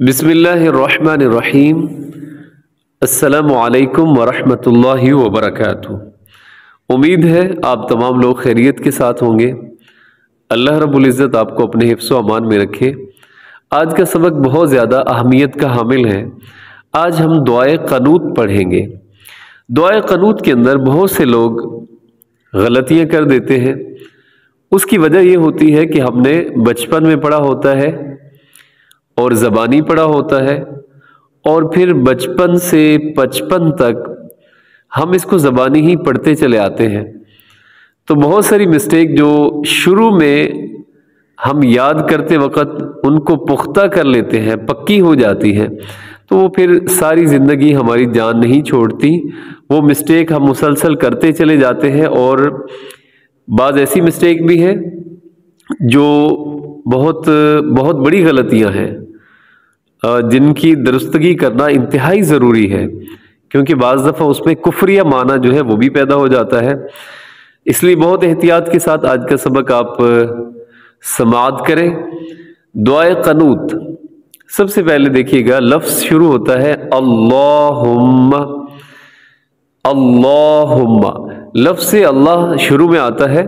بسم اللہ الرحمن الرحیم۔ السلام علیکم ورحمۃ اللہ وبرکاتہ۔ امید ہے آپ تمام لوگ خیریت کے ساتھ ہوں گے۔ اللہ رب العزت آپ کو اپنے حفظ و امان میں رکھے۔ آج کا سبق بہت زیادہ اہمیت کا حامل ہے۔ آج ہم دعائے قنوت پڑھیں گے۔ دعائے قنوت کے اندر بہت سے لوگ غلطیاں کر دیتے ہیں۔ اس کی وجہ یہ ہوتی ہے کہ ہم نے بچپن میں پڑھا ہوتا ہے اور زبانی پڑھا ہوتا ہے، اور پھر بچپن سے 55 تک ہم اس کو زبانی ہی پڑھتے چلے آتے ہیں۔ تو بہت ساری مسٹیک جو شروع میں ہم یاد کرتے وقت ان کو پختہ کر لیتے ہیں، پکی ہو جاتی ہیں، تو وہ پھر ساری زندگی ہماری جان نہیں چھوڑتی۔ وہ مسٹیک ہم مسلسل کرتے چلے جاتے ہیں، اور بعض ایسی مسٹیک بھی ہیں جو بہت بڑی غلطیاں ہیں جن کی درستگی کرنا انتہائی ضروری ہے، کیونکہ بعض دفعہ اس میں کفریہ معنی جو ہے وہ بھی پیدا ہو جاتا ہے۔ اس لیے بہت احتیاط کے ساتھ آج کا سبق آپ سماعت کریں۔ دعائے قنوت، سب سے پہلے دیکھیے گا لفظ شروع ہوتا ہے اللہم۔ اللہم لفظ سے اللہ شروع میں آتا ہے،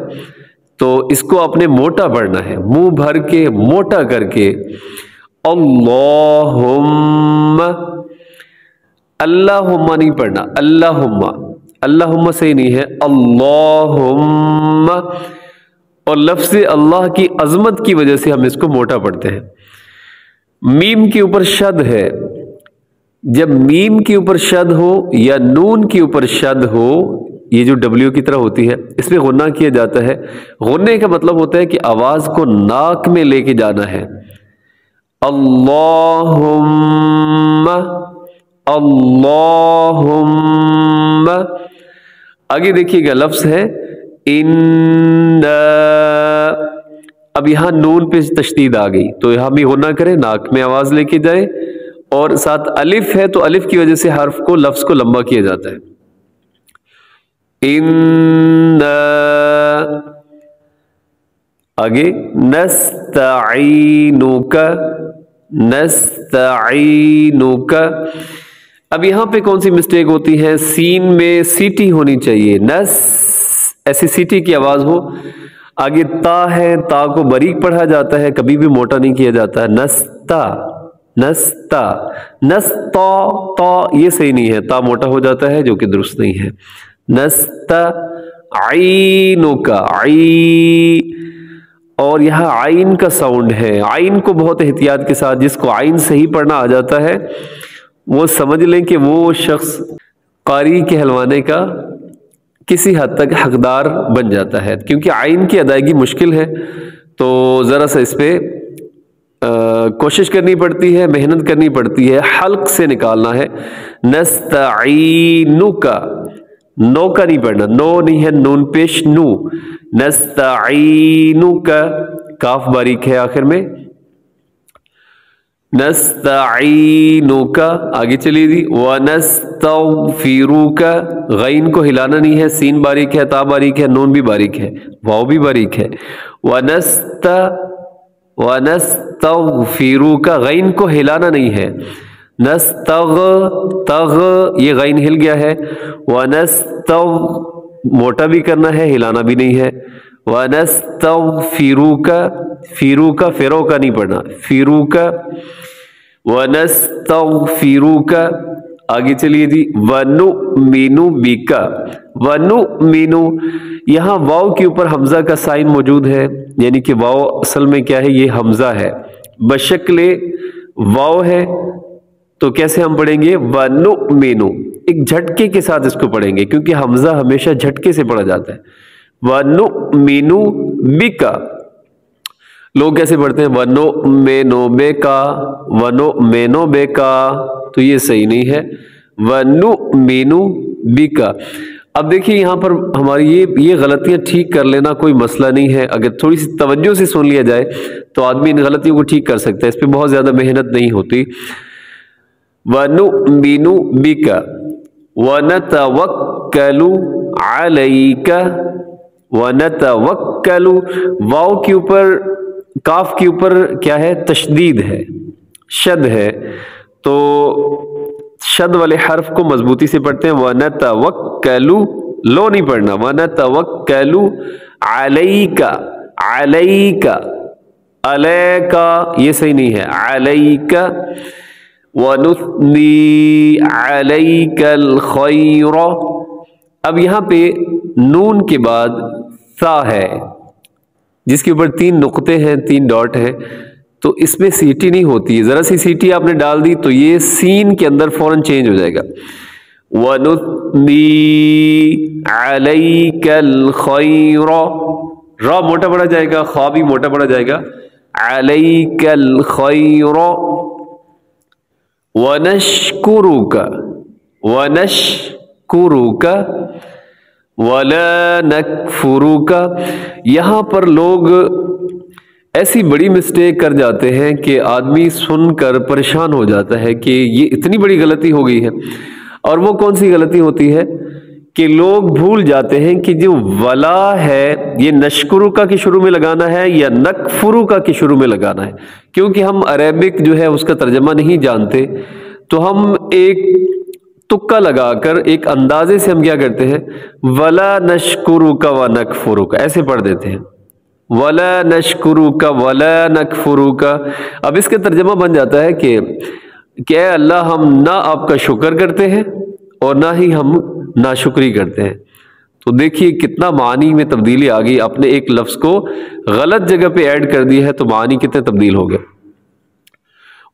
تو اس کو آپ نے موٹا پڑھنا ہے، منہ بھر کے موٹا کر کے اللہم۔ اللہم نہیں پڑھنا، اللہم، اللہم صحیح نہیں ہے، اللہم۔ اور لفظ اللہ کی عظمت کی وجہ سے ہم اس کو موٹا پڑھتے ہیں۔ میم کے اوپر شد ہے، جب میم کے اوپر شد ہو یا نون کے اوپر شد ہو، یہ جو ڈبلیو کی طرح ہوتی ہے، اس میں غنہ کیا جاتا ہے۔ غنے کا مطلب ہوتا ہے کہ آواز کو ناک میں لے کے جانا ہے۔ اللہم، اللہم۔ آگے دیکھیے گا لفظ ہے اِنَّا۔ اب یہاں نون پہ تشدید آ گئی، تو یہاں بھی غنہ کریں، ناک میں آواز لے کے جائیں، اور ساتھ الف ہے تو الف کی وجہ سے حرف کو، لفظ کو لمبا کیا جاتا ہے۔ اِنَّا۔ آگے نستعینک، نستعینک۔ اب یہاں پہ کون سی مسٹیک ہوتی ہے؟ سین میں سیٹی ہونی چاہیے، نس ایسی سیٹی کی آواز ہو۔ آگے تا ہے، تا کو باریک پڑھا جاتا ہے، کبھی بھی موٹا نہیں کیا جاتا ہے۔ نستا، نستا، نستا، تا یہ صحیح نہیں ہے، تا موٹا ہو جاتا ہے جو کہ درست نہیں ہے۔ نستعینک، عین، اور یہاں عین کا ساؤنڈ ہے۔ عین کو بہت احتیاط کے ساتھ، جس کو عین صحیح پڑھنا آ جاتا ہے وہ سمجھ لیں کہ وہ شخص قاری کہلوانے کا کسی حد تک حقدار بن جاتا ہے، کیونکہ عین کی ادائیگی مشکل ہے، تو ذرا سا اس پہ کوشش کرنی پڑتی ہے، محنت کرنی پڑتی ہے، حلق سے نکالنا ہے۔ نستعینک، نو کا نہیں پڑھنا، نو نہیں ہے، نون پیش نو۔ نستعینک، کاف باریک ہے آخر میں۔ نستعینک، آگے چلیے جی۔ ونستغفرک، غین کو ہلانا نہیں ہے، سین باریک ہے، تا باریک ہے، نون بھی باریک ہے، واو بھی باریک ہے۔ ونستغفرک، غین کو ہلانا نہیں ہے۔ نستغ، تغ یہ غین ہل گیا ہے۔ ونستغ موٹا بھی کرنا ہے، ہلانا بھی نہیں ہے۔ ونستغفرک، فیروک، فیرو کا نہیں پڑھنا، فیروک۔ ونستغفرک، آگے چلیے جی۔ ونؤمن بک، ونؤمن، یہاں واو کے اوپر حمزہ کا سائن موجود ہے، یعنی کہ واو اصل میں کیا ہے؟ یہ حمزہ ہے، بشکل واو ہے، تو کیسے ہم پڑھیں گے؟ ونؤمن، ایک جھٹکے کے ساتھ اس کو پڑھیں گے، کیونکہ حمزہ ہمیشہ جھٹکے سے پڑھا جاتا ہے۔ وَنُؤْمِنُ بِكَ، لوگ کیسے پڑھتے ہیں؟ وَنُؤْمِنُ بِكَ، وَنُؤْمِنُ بِكَ، تو یہ صحیح نہیں ہے۔ وَنُؤْمِنُ بِكَ۔ اب دیکھیے یہاں پر ہماری یہ غلطیاں ٹھیک کر لینا کوئی مسئلہ نہیں ہے، اگر تھوڑی سی توجہ سے سن لیا جائے تو آدمی ان غلطیوں کو ٹھیک کر سکتا ہے، اس پہ بہت زیادہ محنت نہیں ہوتی۔ وَنُؤْمِنُ بِكَ وَنَتَوَكَّلُ عَلَيْكَ، وَنَتَوَكَّلُ، واو کے اوپر، کاف کے اوپر کیا ہے؟ تشدید ہے، شد ہے تو شد والے حرف کو مضبوطی سے پڑھتے ہیں. وَنَتَوَكَّلُ لو نہیں پڑھنا. وَنَتَوَكَّلُ عَلَيْكَ عَلَيْكَ عَلَيْكَ یہ صحیح نہیں ہے. عَلَيْكَ وَنُثْنِي عَلَيْكَ الْخَيْرَ. اب یہاں پہ نون کے بعد ثا ہے جس کے اوپر 3 نقطے ہیں 3 ڈاٹ ہیں تو اس میں سیٹی نہیں ہوتی ہے. ذرا سی سیٹی آپ نے ڈال دی تو یہ سین کے اندر فوراً چینج ہو جائے گا. وَنُثْنِي عَلَيْكَ الْخَيْرَ. را موٹا پڑا جائے گا, خا بھی موٹا پڑا جائے گا. عَلَيْكَ الْخَيْرَ وَنَشْكُرُكَ وَنَشْكُرُكَ وَلَا نَكْفُرُكَ. یہاں پر لوگ ایسی بڑی مسٹیک کر جاتے ہیں کہ آدمی سن کر پریشان ہو جاتا ہے کہ یہ اتنی بڑی غلطی ہو گئی ہے. اور وہ کون سی غلطی ہوتی ہے کہ لوگ بھول جاتے ہیں کہ جو ولا ہے یہ نشکرُکا کے شروع میں لگانا ہے یا نکفرُکا کے شروع میں لگانا ہے. کیونکہ ہم عربک جو ہے اس کا ترجمہ نہیں جانتے تو ہم ایک تکا لگا کر ایک اندازے سے ہم کیا کرتے ہیں ولا نشکرُکا ونکفرُکا ایسے پڑھ دیتے ہیں. ولا نشکرُکا ولا نکفرُکا. اب اس کا ترجمہ بن جاتا ہے کہ اے اللہ ہم نہ آپ کا شکر کرتے ہیں اور نہ ہی ہم ناشکری کرتے ہیں. تو دیکھیے کتنا معنی میں تبدیلی آ گئی. آپ نے ایک لفظ کو غلط جگہ پہ ایڈ کر دیا ہے تو معنی کتنے تبدیل ہو گئے.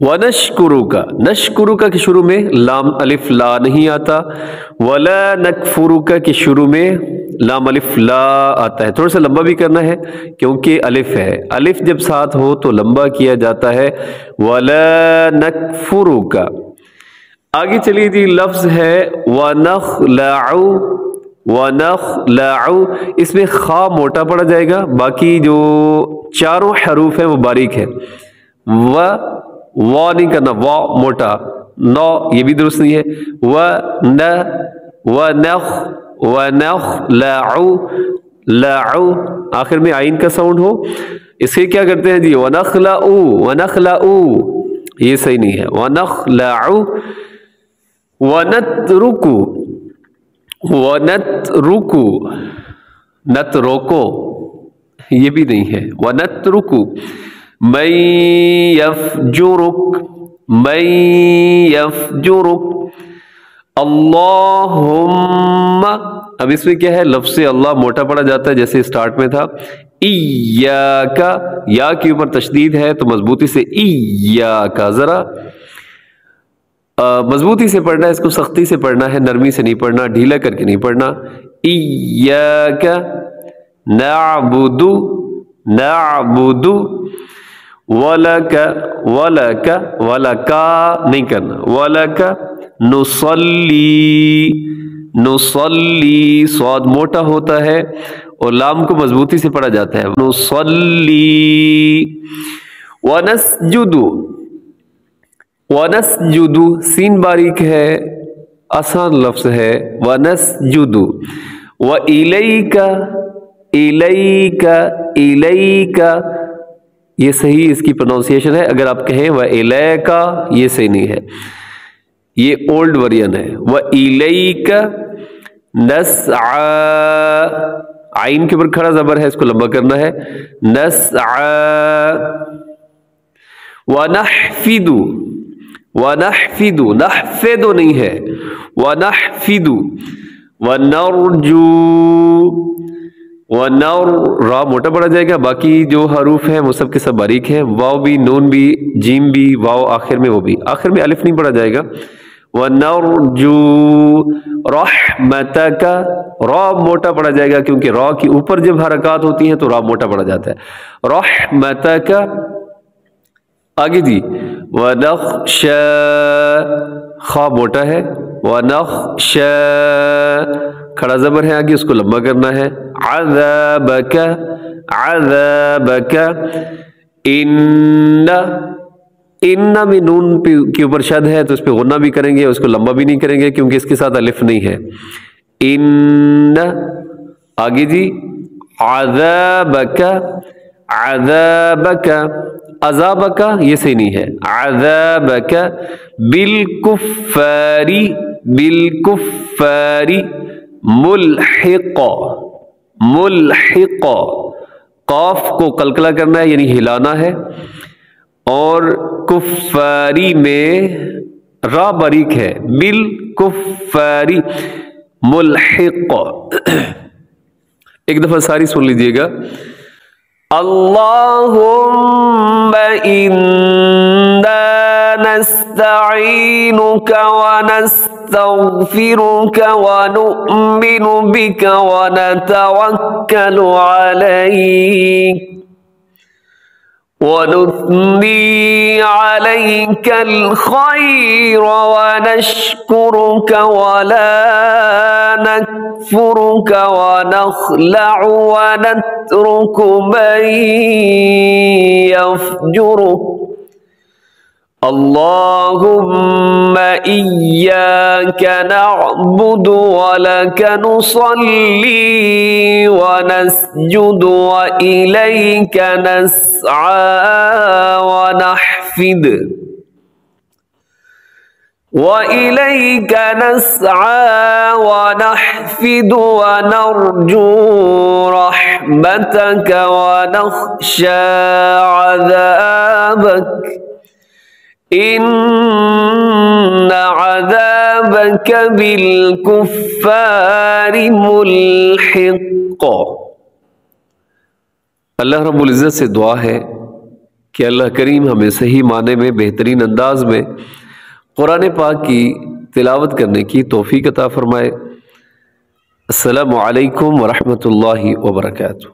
وَنَشْكُرُكَ نشکرُکا کے شروع میں لام الف لا نہیں آتا. وَلَا نَكْفُرُكَ کے شروع میں لام الف لا آتا ہے. تھوڑا سا لمبا بھی کرنا ہے کیونکہ الف ہے. الف جب ساتھ ہو تو لمبا کیا جاتا ہے. وَلَا نَكْفُرُكَ. آگے چلیے جی لفظ ہے وَنَخْلَعُ وَنَخْلَعُ. اس میں خا موٹا پڑا جائے گا, باقی جو چاروں حروف ہیں وہ باریک ہے. وا نہیں کرنا, وا موٹا, نو یہ بھی درست نہیں ہے. وَنَخْلَعُ لَعُ آخر میں آئین کا ساؤنڈ ہو. اس سے کیا کرتے ہیں جی وَنَخْلَعُ وَنَخْلَعُ یہ صحیح نہیں ہے. وَنَخْلَعُ وَنَتْرُكُ وَنَتْرُكُ نتروکو یہ بھی نہیں ہے. وَنَتْرُكُ مَن يَفْجُرُكَ مَن يَفْجُرُكَ اللہم. اب اس میں کیا ہے لفظ اللہ موٹا پڑا جاتا ہے جیسے سٹارٹ میں تھا. ایاکا یا کے اوپر تشدید ہے تو مضبوطی سے ایاکا. ذرا مضبوطی سے پڑھنا ہے, اس کو سختی سے پڑھنا ہے, نرمی سے نہیں پڑھنا, ڈھیلا کر کے نہیں پڑھنا. ایاکا نعبد نعبد وَلَكَ وَلَكَ وَلَكَ نہیں کرنا. وَلَكَ نُصَلِّي نُصَلِّي صاد موٹا ہوتا ہے اور لام کو مضبوطی سے پڑھا جاتا ہے. نُصَلِّي وَنَسْجُدُ وَنَسْجُدُ سین باریک ہے, آسان لفظ ہے. وَنَسْجُدُ وَإِلَيْكَ إِلَيْكَ إِلَيْكَ یہ صحیح اس کی پروننسیشن ہے. اگر آپ کہیں وَإِلَيْكَ یہ صحیح نہیں ہے, یہ اولڈ ورژن ہے. وَإِلَيْكَ نَسْعَى آئین کے اوپر کھڑا زبر ہے, اس کو لمبا کرنا ہے. نَسْعَى وَنَحْفِدُ وَنَحْفِدُ نَحْفِدُ نہیں ہے. وَنَحْفِدُ وَنَرْجُو ونور را موٹا پڑا جائے گا, باقی جو حروف ہیں وہ سب کے سب باریک ہیں. واو بھی, نون بھی, جیم بھی, واو آخر میں وہ بھی, آخر میں الف نہیں پڑا جائے گا. ونرجو رحمتک را موٹا پڑا جائے گا کیونکہ را کی اوپر جب حرکات ہوتی ہیں تو را موٹا پڑا جاتا ہے. رحمتک. آگے جی ونخشى خا موٹا ہے. ونخشى کھڑا زبر ہے آگے, اس کو لمبا کرنا ہے. عذابک عذابک ان میں نون کے اوپر شد ہے تو اس پہ غنہ بھی کریں گے, اس کو لمبا بھی نہیں کریں گے کیونکہ اس کے ساتھ الف نہیں ہے. ان آگے جی عذابک عذابک عذابک یہ صحیح نہیں ہے، عذابک بالکفاری، بالکفاری ملحق، ملحق، قاف کو قلقلہ کرنا ہے یعنی ہلانا ہے، اور کفاری میں را باریک ہے، بالکفاری ملحق۔ ایک دفعہ ساری سن لیجئے گا، اللہم انا نستعینک ونستغفرک ونؤمن بک ونتوکل علیک ونثني عليك الخير ونشكرك ولا نكفرك ونخلع ونترك من يفجرك اللهم إياك نعبد ولك نصلي ونسجد وإليك نسعى ونحفد وإليك نسعى ونحفد ونرجو رحمتك ونخشى عذابك ان عذابك بالكفار ملحق۔ اللہ رب العزت سے دعا ہے کہ اللہ کریم ہمیں صحیح معنی میں بہترین انداز میں قرآن پاک کی تلاوت کرنے کی توفیق عطا فرمائے۔ السلام علیکم ورحمۃ اللہ وبرکاتہ۔